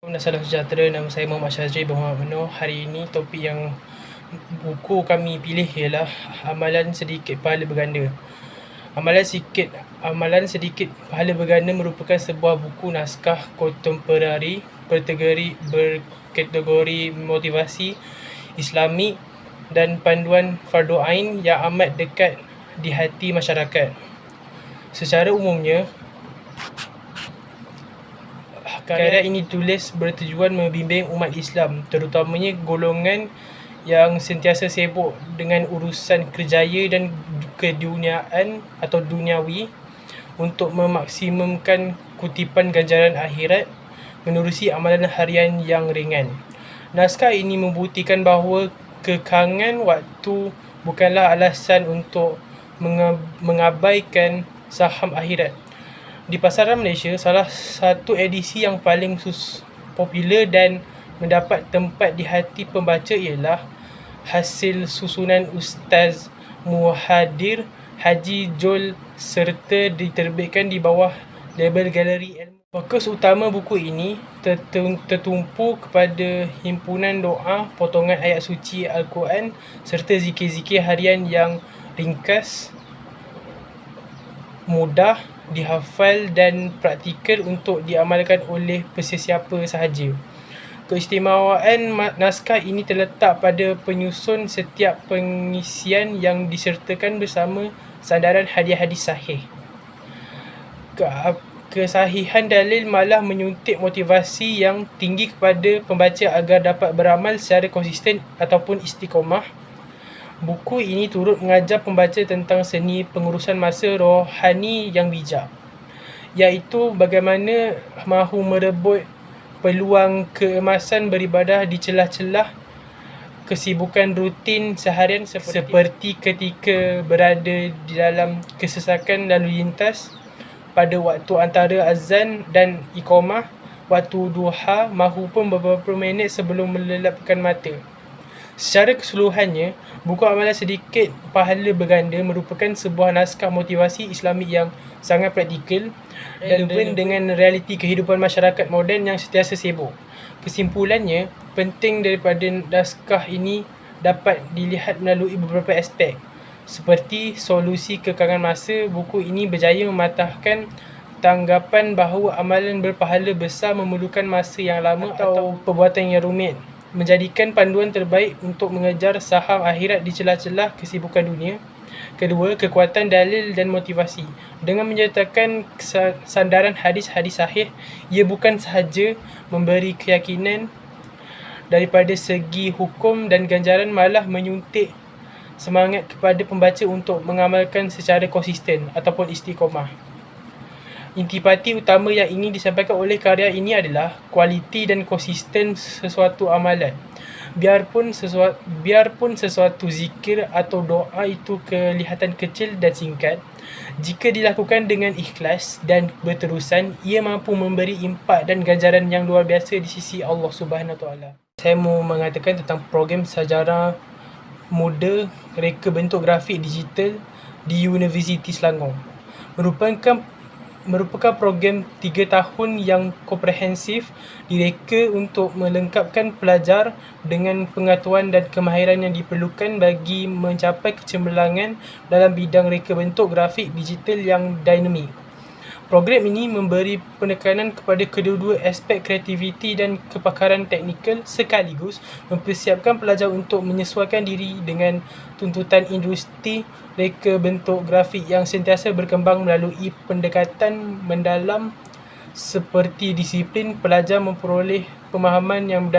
Salam sejahtera, nama saya Muhammad Syazri bin Muhammad Manoh. Hari ini topik yang buku kami pilih ialah Amalan Sedikit Pahala Berganda. Amalan Sedikit Pahala Berganda merupakan sebuah buku naskah kontemporari berkategori motivasi Islamik dan panduan fardu ain yang amat dekat di hati masyarakat. Secara umumnya, karya ini ditulis bertujuan membimbing umat Islam, terutamanya golongan yang sentiasa sibuk dengan urusan kerjaya dan keduniaan atau duniawi untuk memaksimumkan kutipan ganjaran akhirat menerusi amalan harian yang ringan. Naskah ini membuktikan bahawa kekangan waktu bukanlah alasan untuk mengabaikan saham akhirat. Di pasaran Malaysia, salah satu edisi yang paling popular dan mendapat tempat di hati pembaca ialah hasil susunan Ustaz Muhadir Haji Jol serta diterbitkan di bawah label Galeri Ilmu. Fokus utama buku ini tertumpu kepada himpunan doa, potongan ayat suci Al-Quran serta zikir-zikir harian yang ringkas, mudah dihafal dan praktikal untuk diamalkan oleh sesiapa sahaja. Keistimewaan naskah ini terletak pada penyusun setiap pengisian yang disertakan bersama sandaran hadis-hadis sahih. Kesahihan dalil malah menyuntik motivasi yang tinggi kepada pembaca agar dapat beramal secara konsisten ataupun istiqomah. Buku ini turut mengajar pembaca tentang seni pengurusan masa rohani yang bijak, iaitu bagaimana mahu merebut peluang keemasan beribadah di celah-celah kesibukan rutin seharian seperti ketika berada di dalam kesesakan lalu lintas pada waktu antara azan dan iqamah, waktu duha mahupun beberapa minit sebelum melelapkan mata. Secara keseluruhannya, buku Amalan Sedikit Pahala Berganda merupakan sebuah naskah motivasi Islamik yang sangat praktikal dan relevan dengan realiti kehidupan masyarakat moden yang sentiasa sibuk. Kesimpulannya, penting daripada naskah ini dapat dilihat melalui beberapa aspek. Seperti solusi kekangan masa, buku ini berjaya mematahkan tanggapan bahawa amalan berpahala besar memerlukan masa yang lama atau perbuatan yang rumit, menjadikan panduan terbaik untuk mengejar saham akhirat di celah-celah kesibukan dunia. Kedua, kekuatan dalil dan motivasi. Dengan menyertakan sandaran hadis-hadis sahih, ia bukan sahaja memberi keyakinan daripada segi hukum dan ganjaran, malah menyuntik semangat kepada pembaca untuk mengamalkan secara konsisten ataupun istiqomah. Intipati utama yang ingin disampaikan oleh karya ini adalah kualiti dan konsisten sesuatu amalan. Biarpun sesuatu zikir atau doa itu kelihatan kecil dan singkat, jika dilakukan dengan ikhlas dan berterusan, ia mampu memberi impak dan ganjaran yang luar biasa di sisi Allah Subhanahu Taala. Saya mahu mengatakan tentang program Sejarah Muda Reka Bentuk Grafik Digital di Universiti Selangor. Merupakan program 3 tahun yang komprehensif direka untuk melengkapkan pelajar dengan pengetahuan dan kemahiran yang diperlukan bagi mencapai kecemerlangan dalam bidang reka bentuk grafik digital yang dinamik. Program ini memberi penekanan kepada kedua-dua aspek kreativiti dan kepakaran teknikal sekaligus mempersiapkan pelajar untuk menyesuaikan diri dengan tuntutan industri reka bentuk grafik yang sentiasa berkembang melalui pendekatan mendalam seperti disiplin. Pelajar memperoleh pemahaman yang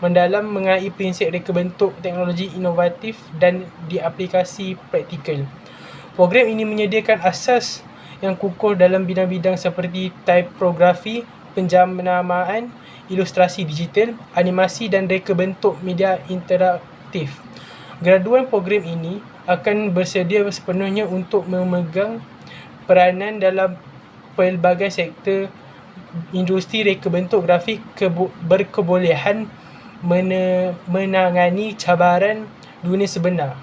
mendalam mengenai prinsip reka bentuk, teknologi inovatif dan diaplikasi praktikal. Program ini menyediakan asas yang kukuh dalam bidang-bidang seperti typografi, penjamanan, ilustrasi digital, animasi dan reka bentuk media interaktif. Graduan program ini akan bersedia sepenuhnya untuk memegang peranan dalam pelbagai sektor industri reka bentuk grafik, berkebolehan menangani cabaran dunia sebenar,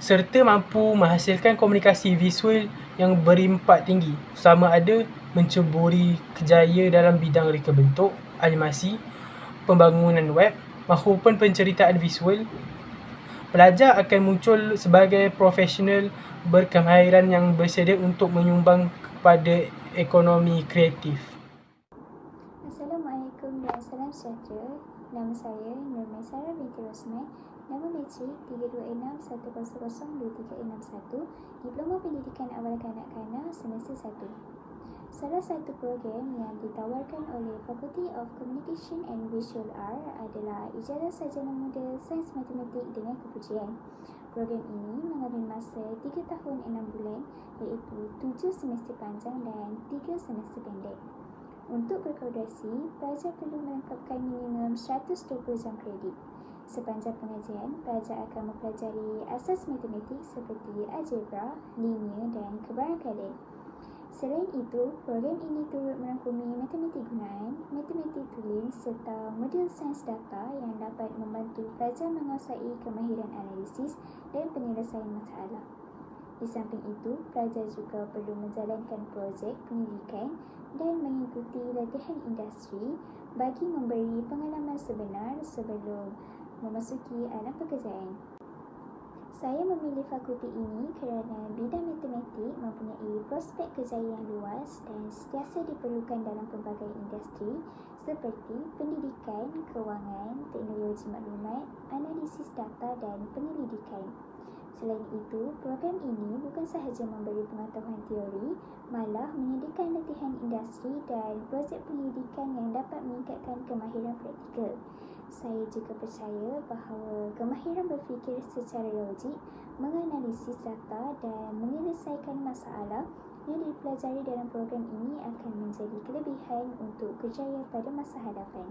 serta mampu menghasilkan komunikasi visual yang berimpak tinggi, sama ada menceburi kejayaan dalam bidang reka bentuk, animasi, pembangunan web maupun penceritaan visual, pelajar akan muncul sebagai profesional berkemahiran yang bersedia untuk menyumbang kepada ekonomi kreatif. Assalamualaikum dan salam sejahtera. Nama saya Nur Maisara binti Rosman. Nama matrik 326100231, Diploma Pendidikan Awal Kanak-kanak Semester 1. Salah satu program yang ditawarkan oleh Faculty of Communication and Visual Art adalah Ijazah Sarjana Muda Sains Matematik dengan Kepujian. Program ini mengambil masa 3 tahun 6 bulan, iaitu 7 semester panjang dan 3 semester pendek. Untuk berkauderasi, pelajar perlu melengkapkan minimum 120 jam kredit. Sepanjang pengajian, pelajar akan mempelajari asas matematik seperti algebra, linear dan kebarangkalian. Selain itu, program ini turut merangkumi matematik gunaan, matematik tulis serta modul sains data yang dapat membantu pelajar menguasai kemahiran analisis dan penyelesaian masalah. Di samping itu, pelajar juga perlu menjalankan projek pendidikan dan mengikuti latihan industri bagi memberi pengalaman sebenar sebelum memasuki alam pekerjaan. Saya memilih fakulti ini kerana bidang matematik mempunyai prospek kerjaya yang luas dan sentiasa diperlukan dalam pelbagai industri seperti pendidikan, kewangan, teknologi maklumat, analisis data dan penyelidikan. Selain itu, program ini bukan sahaja memberi pengetahuan teori, malah menyediakan latihan industri dan projek penyelidikan yang dapat meningkatkan kemahiran praktikal. Saya juga percaya bahawa kemahiran berfikir secara logik, menganalisis data dan menyelesaikan masalah yang dipelajari dalam program ini akan menjadi kelebihan untuk kerjaya pada masa hadapan.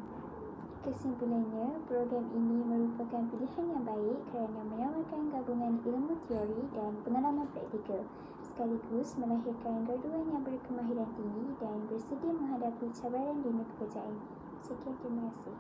Kesimpulannya, program ini merupakan pilihan yang baik kerana menawarkan gabungan ilmu teori dan pengalaman praktikal, sekaligus melahirkan graduan yang berkemahiran tinggi dan bersedia menghadapi cabaran dunia pekerjaan. Sekian, terima kasih.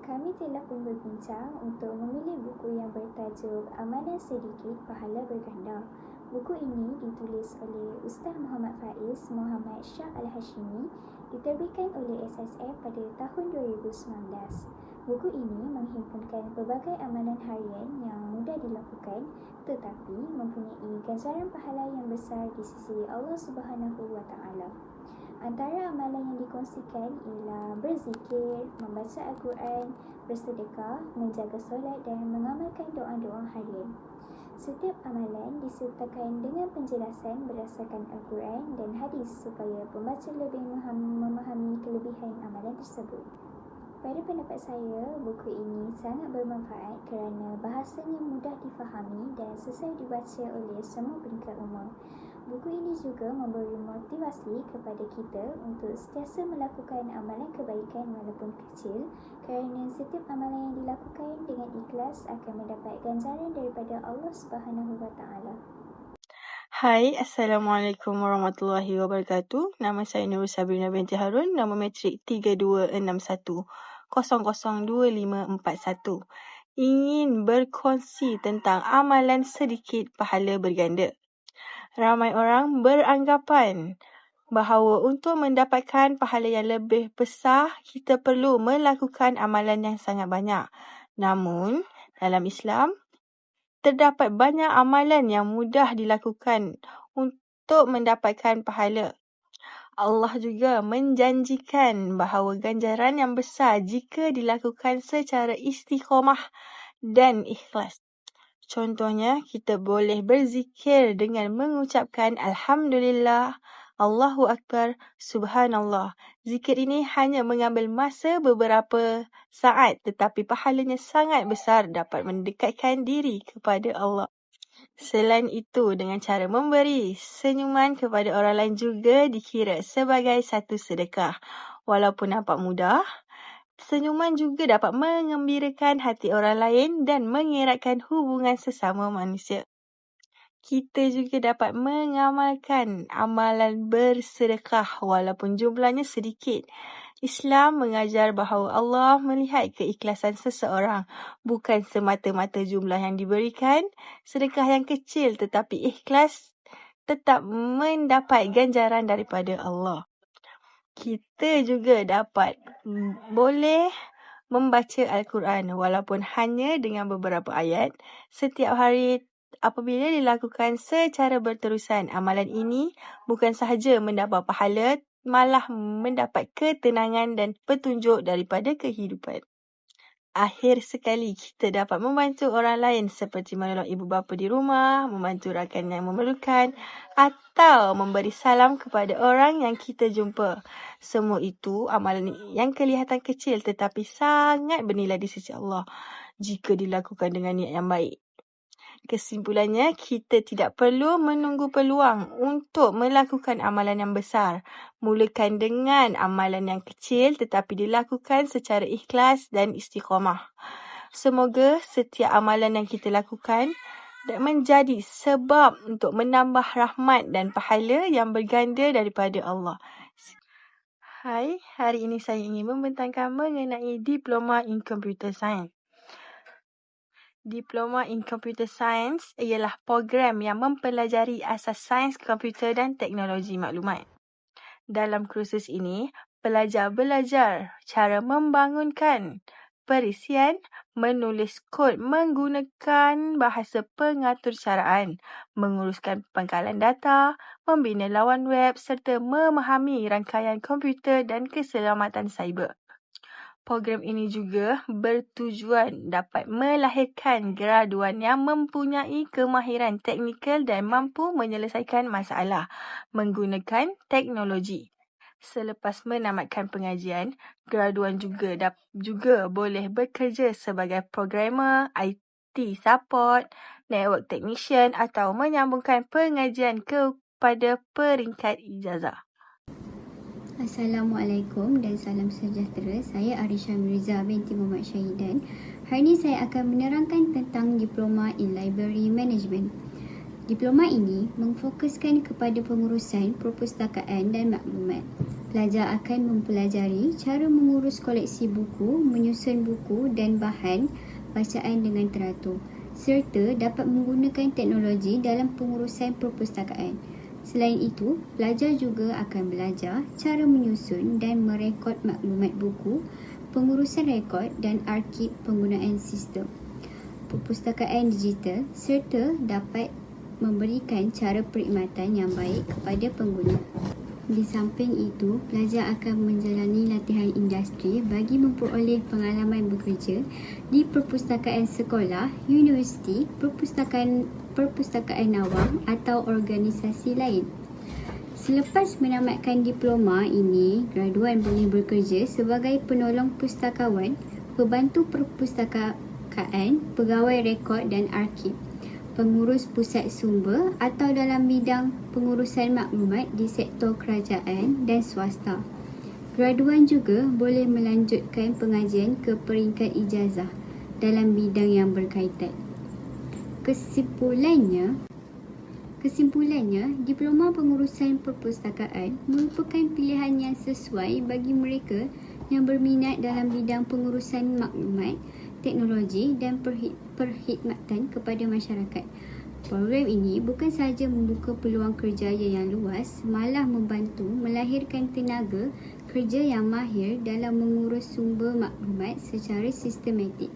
Kami telah pun berbincang untuk memilih buku yang bertajuk Amalan Sedikit Pahala Berganda. Buku ini ditulis oleh Ustaz Muhammad Faiz Muhammad Shah Al-Hashimi, diterbitkan oleh SSF pada tahun 2019. Buku ini menghimpunkan pelbagai amalan harian yang mudah dilakukan tetapi mempunyai ganjaran pahala yang besar di sisi Allah Subhanahu wa Ta'ala. Antara amalan yang dikongsikan ialah berzikir, membaca Al-Quran, bersedekah, menjaga solat dan mengamalkan doa-doa harian. Setiap amalan disertakan dengan penjelasan berdasarkan Al-Quran dan hadis supaya pembaca lebih memahami kelebihan amalan tersebut. Pada pendapat saya, buku ini sangat bermanfaat kerana bahasanya mudah difahami dan selesai dibaca oleh semua peringkat umur. Buku ini juga memberi motivasi kepada kita untuk sentiasa melakukan amalan kebaikan walaupun kecil kerana setiap amalan yang dilakukan dengan ikhlas akan mendapat ganjaran daripada Allah Subhanahu wa Ta'ala. Hai, Assalamualaikum warahmatullahi wabarakatuh. Nama saya Nur Sabrina binti Harun, nama matrik 3261002541. Ingin berkongsi tentang amalan sedikit pahala berganda. Ramai orang beranggapan bahawa untuk mendapatkan pahala yang lebih besar, kita perlu melakukan amalan yang sangat banyak. Namun, dalam Islam, terdapat banyak amalan yang mudah dilakukan untuk mendapatkan pahala. Allah juga menjanjikan bahawa ganjaran yang besar jika dilakukan secara istiqamah dan ikhlas. Contohnya, kita boleh berzikir dengan mengucapkan Alhamdulillah, Allahu Akbar, Subhanallah. Zikir ini hanya mengambil masa beberapa saat tetapi pahalanya sangat besar, dapat mendekatkan diri kepada Allah. Selain itu, dengan cara memberi senyuman kepada orang lain juga dikira sebagai satu sedekah. Walaupun nampak mudah, senyuman juga dapat mengembirakan hati orang lain dan mengeratkan hubungan sesama manusia. Kita juga dapat mengamalkan amalan bersedekah walaupun jumlahnya sedikit. Islam mengajar bahawa Allah melihat keikhlasan seseorang, bukan semata-mata jumlah yang diberikan. Sedekah yang kecil tetapi ikhlas tetap mendapat ganjaran daripada Allah. Kita juga dapat boleh membaca Al-Quran walaupun hanya dengan beberapa ayat setiap hari. Apabila dilakukan secara berterusan, amalan ini bukan sahaja mendapat pahala, malah mendapat ketenangan dan petunjuk daripada kehidupan. Akhir sekali, kita dapat membantu orang lain seperti menolong ibu bapa di rumah, membantu rakan yang memerlukan, atau memberi salam kepada orang yang kita jumpa. Semua itu amalan yang kelihatan kecil tetapi sangat bernilai di sisi Allah jika dilakukan dengan niat yang baik. Kesimpulannya, kita tidak perlu menunggu peluang untuk melakukan amalan yang besar. Mulakan dengan amalan yang kecil tetapi dilakukan secara ikhlas dan istiqamah. Semoga setiap amalan yang kita lakukan menjadi sebab untuk menambah rahmat dan pahala yang berganda daripada Allah. Hai, hari ini saya ingin membentangkan mengenai Diploma in Computer Science. Diploma in Computer Science ialah program yang mempelajari asas sains komputer dan teknologi maklumat. Dalam kursus ini, pelajar belajar cara membangunkan perisian, menulis kod menggunakan bahasa pengaturcaraan, menguruskan pengkalan data, membina lawan web serta memahami rangkaian komputer dan keselamatan cyber. Program ini juga bertujuan dapat melahirkan graduan yang mempunyai kemahiran teknikal dan mampu menyelesaikan masalah menggunakan teknologi. Selepas menamatkan pengajian, graduan juga boleh bekerja sebagai programmer, IT support, network technician atau menyambungkan pengajian kepada peringkat ijazah. Assalamualaikum dan salam sejahtera. Saya Arisha Mirza binti Muhammad Syahidan. Hari ini saya akan menerangkan tentang Diploma in Library Management. Diploma ini memfokuskan kepada pengurusan perpustakaan dan maklumat. Pelajar akan mempelajari cara mengurus koleksi buku, menyusun buku dan bahan bacaan dengan teratur, serta dapat menggunakan teknologi dalam pengurusan perpustakaan. Selain itu, pelajar juga akan belajar cara menyusun dan merekod maklumat buku, pengurusan rekod dan arsip penggunaan sistem perpustakaan digital serta dapat memberikan cara perkhidmatan yang baik kepada pengguna. Di samping itu, pelajar akan menjalani latihan industri bagi memperoleh pengalaman bekerja di perpustakaan sekolah, universiti, perpustakaan awam atau organisasi lain. Selepas menamatkan diploma ini, graduan boleh bekerja sebagai penolong pustakawan, pembantu perpustakaan, pegawai rekod dan arsip, pengurus pusat sumber atau dalam bidang pengurusan maklumat di sektor kerajaan dan swasta. Graduan juga boleh melanjutkan pengajian ke peringkat ijazah dalam bidang yang berkaitan. Kesimpulannya, Diploma Pengurusan Perpustakaan merupakan pilihan yang sesuai bagi mereka yang berminat dalam bidang pengurusan maklumat, teknologi dan perkhidmatan kepada masyarakat. Program ini bukan sahaja membuka peluang kerja yang luas, malah membantu melahirkan tenaga kerja yang mahir dalam mengurus sumber maklumat secara sistematik.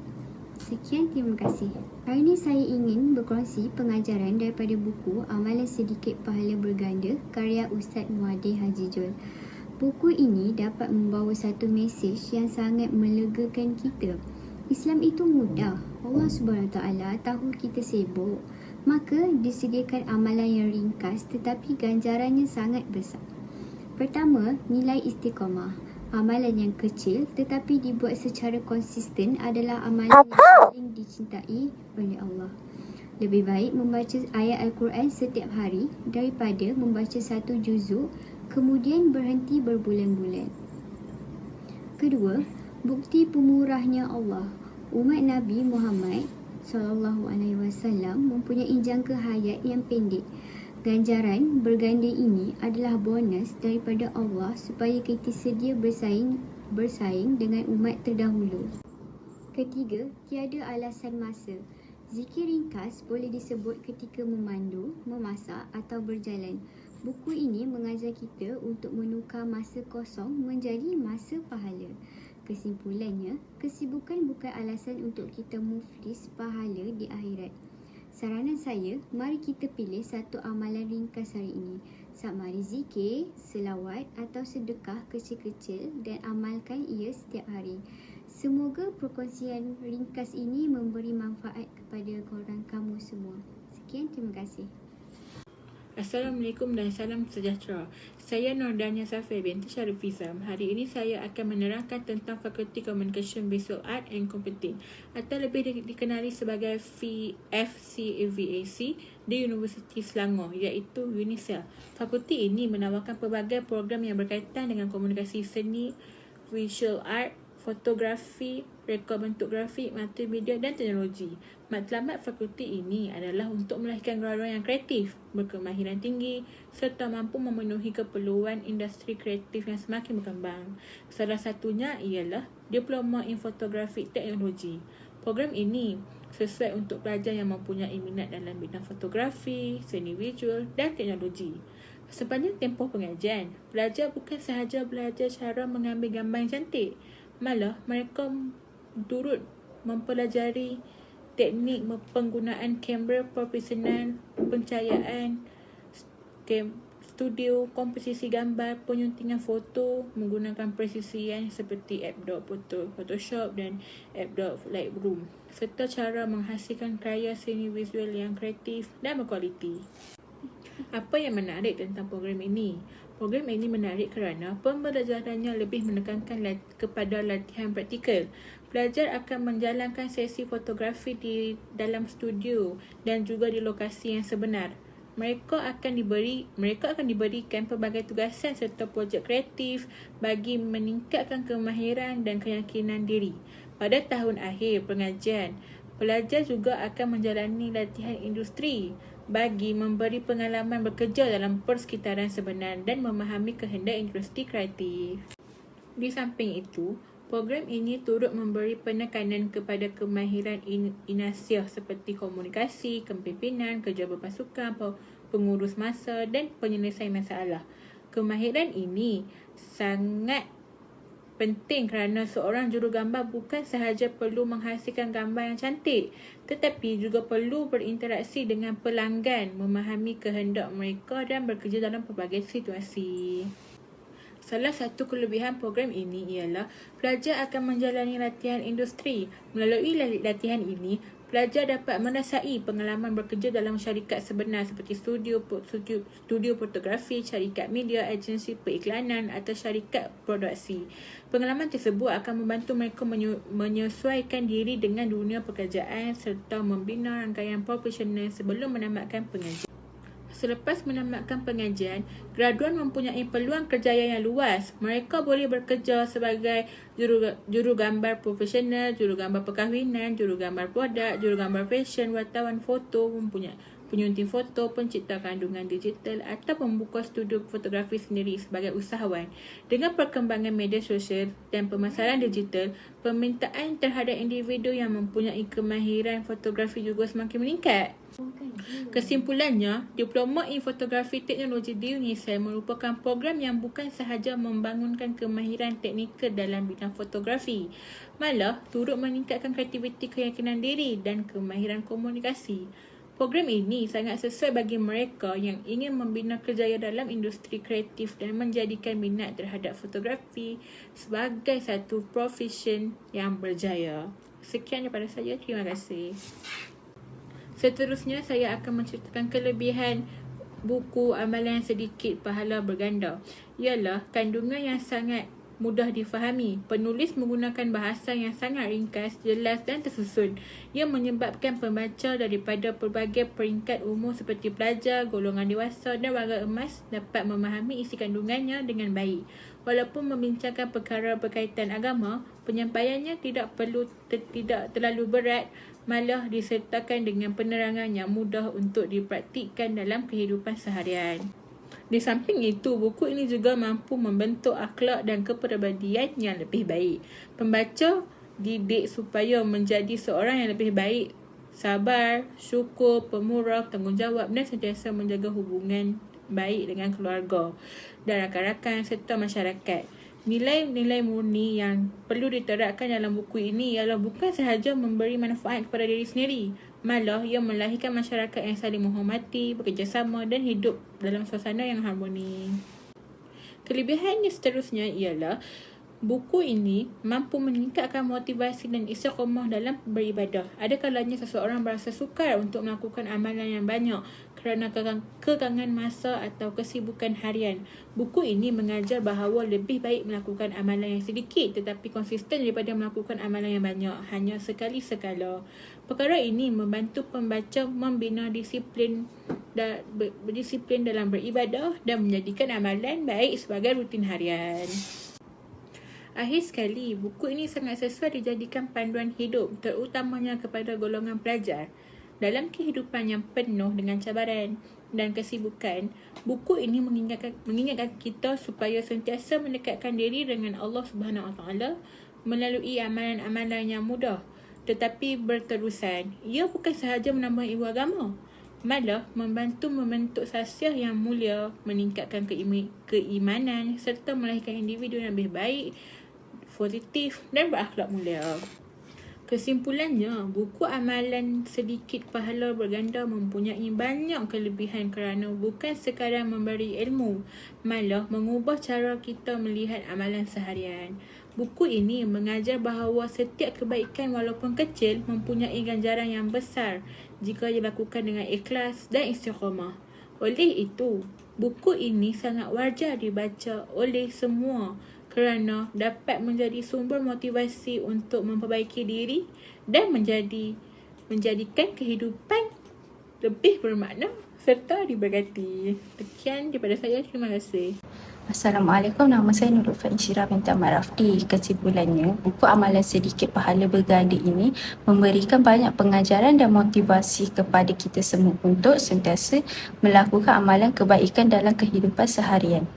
Sekian, terima kasih. Hari ini saya ingin berkongsi pengajaran daripada buku Amalan Sedikit Pahala Berganda karya Ustaz Muhaddir Haji Jul. Buku ini dapat membawa satu mesej yang sangat melegakan kita. Islam itu mudah. Allah SWT tahu kita sibuk. Maka disediakan amalan yang ringkas tetapi ganjarannya sangat besar. Pertama, nilai istiqamah. Amalan yang kecil tetapi dibuat secara konsisten adalah amalan yang paling dicintai oleh Allah. Lebih baik membaca ayat Al-Quran setiap hari daripada membaca satu juzuk kemudian berhenti berbulan-bulan. Kedua, bukti pemurahnya Allah. Umat Nabi Muhammad SAW mempunyai jangka hayat yang pendek. Ganjaran berganda ini adalah bonus daripada Allah supaya kita sedia bersaing dengan umat terdahulu. Ketiga, tiada alasan masa. Zikir ringkas boleh disebut ketika memandu, memasak atau berjalan. Buku ini mengajar kita untuk menukar masa kosong menjadi masa pahala. Kesimpulannya, kesibukan bukan alasan untuk kita muflis pahala di akhirat. Saranan saya, mari kita pilih satu amalan ringkas hari ini. Sama ada zikir, selawat atau sedekah kecil-kecil dan amalkan ia setiap hari. Semoga perkongsian ringkas ini memberi manfaat kepada korang kamu semua. Sekian, terima kasih. Assalamualaikum dan salam sejahtera. Saya Nordania Safir binti Syarifizam. Hari ini saya akan menerangkan tentang Fakulti Communication Visual Art and Computing atau lebih dikenali sebagai FCVAC di Universiti Selangor iaitu UNISEL. Fakulti ini menawarkan pelbagai program yang berkaitan dengan komunikasi seni, visual art, fotografi, rekod bentuk grafik, multimedia dan teknologi. Matlamat fakulti ini adalah untuk melahirkan graduan yang kreatif, berkemahiran tinggi serta mampu memenuhi keperluan industri kreatif yang semakin berkembang. Salah satunya ialah Diploma in Photographic Technology. Program ini sesuai untuk pelajar yang mempunyai minat dalam bidang fotografi, seni visual dan teknologi. Sepanjang tempoh pengajian, pelajar bukan sahaja belajar cara mengambil gambar yang cantik, malah mereka turut mempelajari teknik penggunaan kamera profesional, pencahayaan, studio, komposisi gambar, penyuntingan foto menggunakan presisian seperti Adobe Photoshop dan Adobe Lightroom serta cara menghasilkan karya seni visual yang kreatif dan berkualiti. Apa yang menarik tentang program ini? Program ini menarik kerana pembelajarannya lebih menekankan kepada latihan praktikal. Pelajar akan menjalankan sesi fotografi di dalam studio dan juga di lokasi yang sebenar. Mereka akan diberikan pelbagai tugasan serta projek kreatif bagi meningkatkan kemahiran dan keyakinan diri. Pada tahun akhir pengajian, pelajar juga akan menjalani latihan industri bagi memberi pengalaman bekerja dalam persekitaran sebenar dan memahami kehendak industri kreatif. Di samping itu, program ini turut memberi penekanan kepada kemahiran inasiah seperti komunikasi, kepimpinan, kerja berpasukan, pengurus masa dan penyelesaian masalah. Kemahiran ini sangat penting kerana seorang jurugambar bukan sahaja perlu menghasilkan gambar yang cantik, tetapi juga perlu berinteraksi dengan pelanggan, memahami kehendak mereka dan bekerja dalam pelbagai situasi. Salah satu kelebihan program ini ialah pelajar akan menjalani latihan industri. Melalui latihan ini, pelajar dapat merasai pengalaman bekerja dalam syarikat sebenar seperti studio fotografi, syarikat media, agensi periklanan atau syarikat produksi. Pengalaman tersebut akan membantu mereka menyesuaikan diri dengan dunia pekerjaan serta membina rangkaian profesional sebelum menamatkan pengajian. Selepas menamatkan pengajian, graduan mempunyai peluang kerjaya yang luas. Mereka boleh bekerja sebagai jurugambar profesional, jurugambar perkahwinan, jurugambar produk, jurugambar fashion, wartawan foto, penyunting foto, pencipta kandungan digital atau membuka studio fotografi sendiri sebagai usahawan. Dengan perkembangan media sosial dan pemasaran digital, permintaan terhadap individu yang mempunyai kemahiran fotografi juga semakin meningkat. Kesimpulannya, Diploma in Photography Technology di UNISEL merupakan program yang bukan sahaja membangunkan kemahiran teknikal dalam bidang fotografi, malah turut meningkatkan kreativiti, keyakinan diri dan kemahiran komunikasi. Program ini sangat sesuai bagi mereka yang ingin membina kerjaya dalam industri kreatif dan menjadikan minat terhadap fotografi sebagai satu profession yang berjaya. Sekian daripada saya, terima kasih. Seterusnya, saya akan menceritakan kelebihan buku Amalan Sedikit Pahala Berganda. Ialah kandungan yang sangat mudah difahami. Penulis menggunakan bahasa yang sangat ringkas, jelas dan tersusun. Ia menyebabkan pembaca daripada pelbagai peringkat umur seperti pelajar, golongan dewasa dan warga emas dapat memahami isi kandungannya dengan baik. Walaupun membincangkan perkara berkaitan agama, penyampaiannya tidak terlalu berat, malah disertakan dengan penerangan yang mudah untuk dipraktikkan dalam kehidupan seharian. Di samping itu, buku ini juga mampu membentuk akhlak dan kepribadian yang lebih baik. Pembaca didik supaya menjadi seorang yang lebih baik, sabar, syukur, pemurah, tanggungjawab dan sentiasa menjaga hubungan baik dengan keluarga dan rakan-rakan serta masyarakat. Nilai-nilai murni yang perlu diterapkan dalam buku ini ialah bukan sahaja memberi manfaat kepada diri sendiri, malah ia melahirkan masyarakat yang saling menghormati, bekerjasama dan hidup dalam suasana yang harmoni. Kelebihannya seterusnya ialah buku ini mampu meningkatkan motivasi dan istiqamah dalam beribadah. Ada kalanya seseorang berasa sukar untuk melakukan amalan yang banyak kerana kekangan masa atau kesibukan harian. Buku ini mengajar bahawa lebih baik melakukan amalan yang sedikit tetapi konsisten daripada melakukan amalan yang banyak hanya sekali sekala. Perkara ini membantu pembaca membina disiplin dalam beribadah dan menjadikan amalan baik sebagai rutin harian. Akhir sekali, buku ini sangat sesuai dijadikan panduan hidup, terutamanya kepada golongan pelajar. Dalam kehidupan yang penuh dengan cabaran dan kesibukan, buku ini mengingatkan kita supaya sentiasa mendekatkan diri dengan Allah Subhanahu Wa Taala melalui amalan-amalan yang mudah tetapi berterusan. Ia bukan sahaja menambah ilmu agama, malah membantu membentuk sasiah yang mulia, meningkatkan keimanan serta melahirkan individu yang lebih baik, positif dan berakhlak mulia. Kesimpulannya, buku amalan sedikit pahala berganda mempunyai banyak kelebihan kerana bukan sekadar memberi ilmu, malah mengubah cara kita melihat amalan seharian. Buku ini mengajar bahawa setiap kebaikan walaupun kecil mempunyai ganjaran yang besar jika dilakukan dengan ikhlas dan istiqamah. Oleh itu, buku ini sangat wajar dibaca oleh semua kerana dapat menjadi sumber motivasi untuk memperbaiki diri dan menjadikan kehidupan lebih bermakna serta diberkati. Sekian daripada saya. Terima kasih. Assalamualaikum, nama saya Nurul Fainsyirah binti Ahmad Rafdi. Kesimpulannya, buku amalan sedikit pahala berganda ini memberikan banyak pengajaran dan motivasi kepada kita semua untuk sentiasa melakukan amalan kebaikan dalam kehidupan seharian.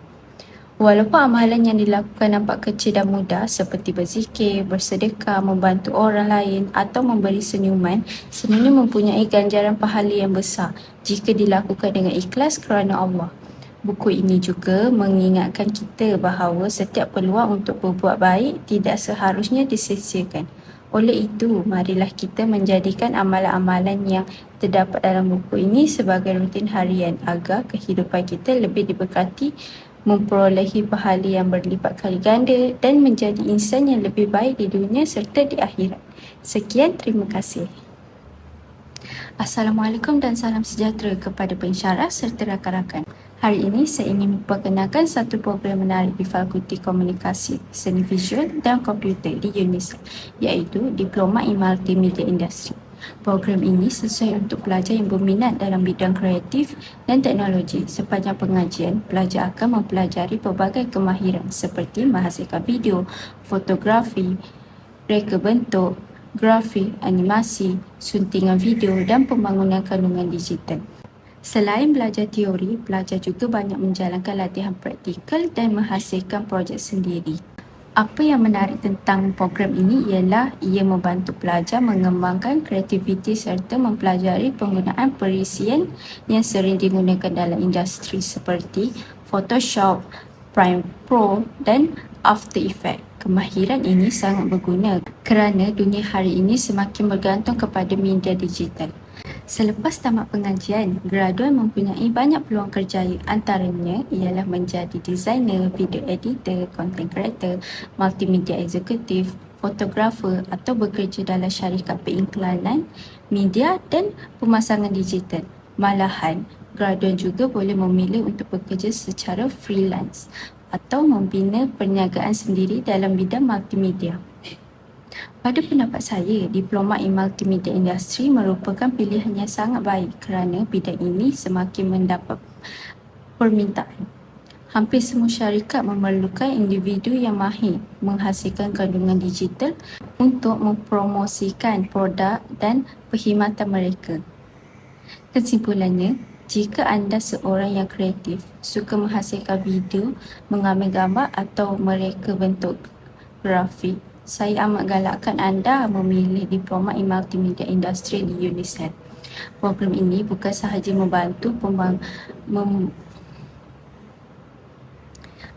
Walaupun amalan yang dilakukan nampak kecil dan mudah seperti berzikir, bersedekah, membantu orang lain atau memberi senyuman, sebenarnya mempunyai ganjaran pahala yang besar jika dilakukan dengan ikhlas kerana Allah. Buku ini juga mengingatkan kita bahawa setiap peluang untuk berbuat baik tidak seharusnya disia-siakan. Oleh itu, marilah kita menjadikan amalan-amalan yang terdapat dalam buku ini sebagai rutin harian agar kehidupan kita lebih diberkati, memperolehi pahala yang berlipat kali ganda dan menjadi insan yang lebih baik di dunia serta di akhirat. Sekian, terima kasih. Assalamualaikum dan salam sejahtera kepada pensyarah serta rakan-rakan. Hari ini saya ingin memperkenalkan satu program menarik di Fakulti Komunikasi, Seni Visual dan Komputer di UNISA, iaitu Diploma in Multimedia Industry. Program ini sesuai untuk pelajar yang berminat dalam bidang kreatif dan teknologi. Sepanjang pengajian, pelajar akan mempelajari pelbagai kemahiran seperti menghasilkan video, fotografi, reka bentuk, grafik, animasi, suntingan video dan pembangunan kandungan digital. Selain belajar teori, pelajar juga banyak menjalankan latihan praktikal dan menghasilkan projek sendiri. Apa yang menarik tentang program ini ialah ia membantu pelajar mengembangkan kreativiti serta mempelajari penggunaan perisian yang sering digunakan dalam industri seperti Photoshop, Premiere Pro dan After Effects. Kemahiran ini sangat berguna kerana dunia hari ini semakin bergantung kepada media digital. Selepas tamat pengajian, graduan mempunyai banyak peluang kerjaya, antaranya ialah menjadi designer, video editor, content creator, multimedia eksekutif, fotografer atau bekerja dalam syarikat periklanan, media dan pemasangan digital. Malahan, graduan juga boleh memilih untuk bekerja secara freelance atau membina perniagaan sendiri dalam bidang multimedia. Pada pendapat saya, Diploma in Multimedia Industry merupakan pilihan yang sangat baik kerana bidang ini semakin mendapat permintaan. Hampir semua syarikat memerlukan individu yang mahir menghasilkan kandungan digital untuk mempromosikan produk dan perkhidmatan mereka. Kesimpulannya, jika anda seorang yang kreatif, suka menghasilkan video, mengambil gambar atau mereka bentuk grafik, saya amat galakkan anda memilih Diploma in Multimedia Industry di UNISA. Program ini bukan sahaja membantu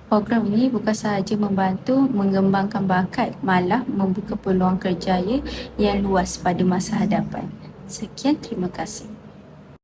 Program ini bukan sahaja membantu mengembangkan bakat, malah membuka peluang kerjaya yang luas pada masa hadapan. Sekian, terima kasih.